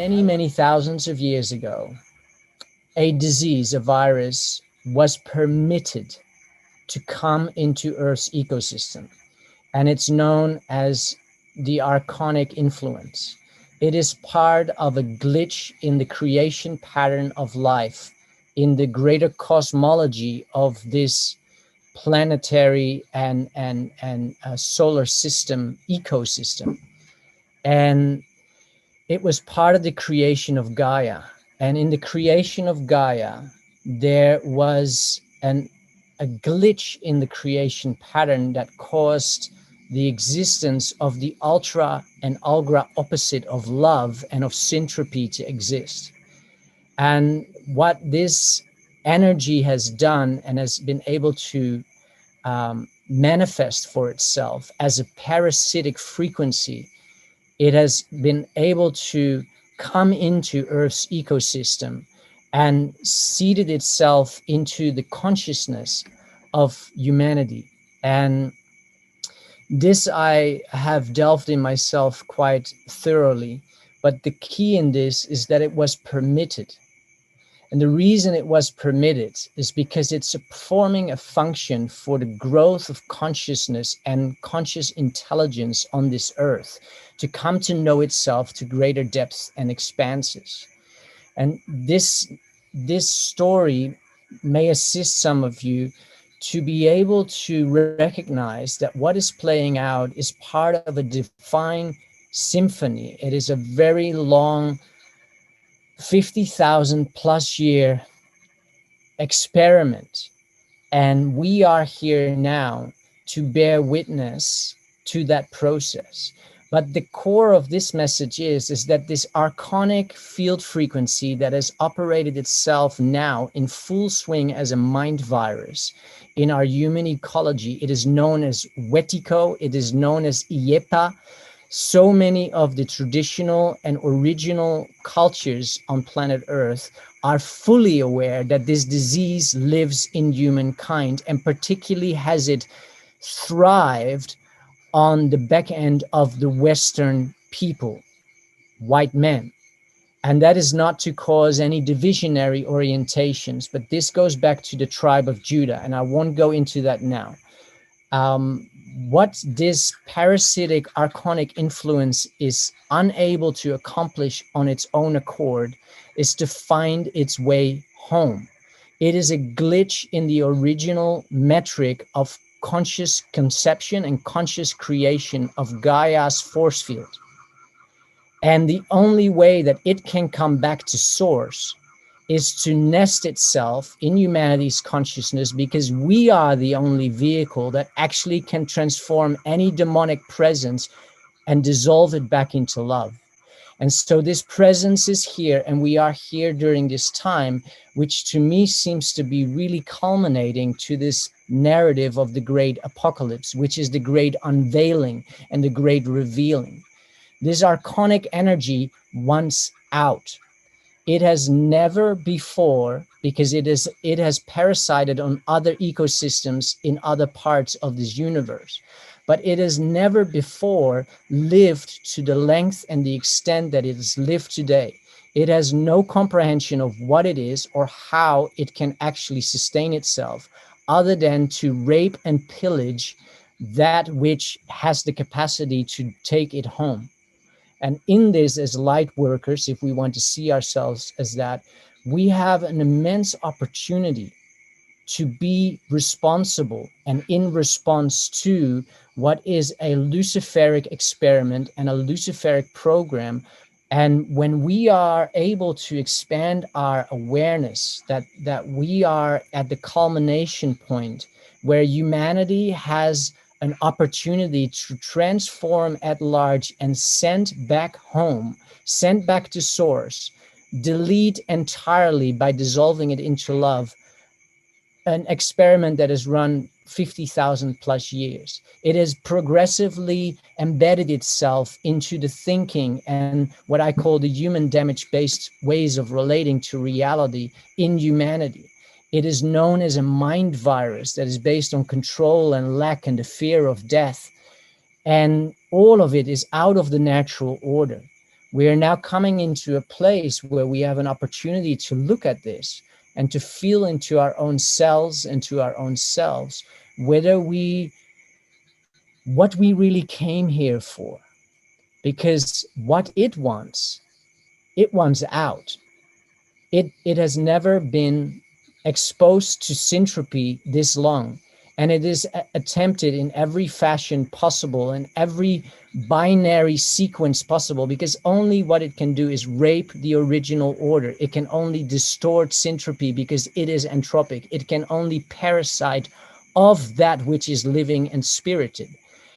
many thousands of years ago, a disease, a virus, was permitted to come into Earth's ecosystem. And it's known as the Archonic influence. It is part of a glitch in the creation pattern of life, in the greater cosmology of this planetary and solar system ecosystem. And it was part of the creation of Gaia. And in the creation of Gaia, there was a glitch in the creation pattern that caused the existence of the ultra and ultra opposite of love and of syntropy to exist. And what this energy has done and has been able to manifest for itself as a parasitic frequency, it has been able to come into Earth's ecosystem and seeded itself into the consciousness of humanity. And this I have delved in myself quite thoroughly, but the key in this is that it was permitted. And the reason it was permitted is because it's performing a function for the growth of consciousness and conscious intelligence on this earth to come to know itself to greater depths and expanses. And this story may assist some of you to be able to recognize that what is playing out is part of a divine symphony. It is a very long 50,000 plus year experiment. And we are here now to bear witness to that process. But the core of this message is that this archonic field frequency that has operated itself now in full swing as a mind virus in our human ecology, it is known as Wetiko, it is known as Iepa. So many of the traditional and original cultures on planet Earth are fully aware that this disease lives in humankind, and particularly has it thrived on the back end of the Western people, white men. And that is not to cause any divisionary orientations, but this goes back to the tribe of Judah, and I won't go into that now. What this parasitic archonic influence is unable to accomplish on its own accord is to find its way home. It is a glitch in the original metric of conscious conception and conscious creation of Gaia's force field. And the only way that it can come back to source is to nest itself in humanity's consciousness, because we are the only vehicle that actually can transform any demonic presence and dissolve it back into love. And so this presence is here, and we are here during this time, which to me seems to be really culminating to this narrative of the great apocalypse, which is the great unveiling and the great revealing. This archonic energy wants out. It has never before, because it has parasited on other ecosystems in other parts of this universe, but it has never before lived to the length and the extent that it has lived today. It has no comprehension of what it is or how it can actually sustain itself, other than to rape and pillage that which has the capacity to take it home. And in this, as light workers, if we want to see ourselves as that, we have an immense opportunity to be responsible and in response to what is a Luciferic experiment and a Luciferic program. And when we are able to expand our awareness that we are at the culmination point where humanity has an opportunity to transform at large and send back home, send back to source, delete entirely by dissolving it into love, an experiment that has run 50,000 plus years. It has progressively embedded itself into the thinking and what I call the human damage-based ways of relating to reality in humanity. It is known as a mind virus that is based on control and lack and the fear of death. And all of it is out of the natural order. We are now coming into a place where we have an opportunity to look at this and to feel into our own cells, into our own selves, whether what we really came here for. Because what it wants out. It has never been exposed to syntropy this long, and it is attempted in every fashion possible, in every binary sequence possible, because only what it can do is rape the original order. It can only distort syntropy because it is entropic. It can only parasite of that which is living and spirited.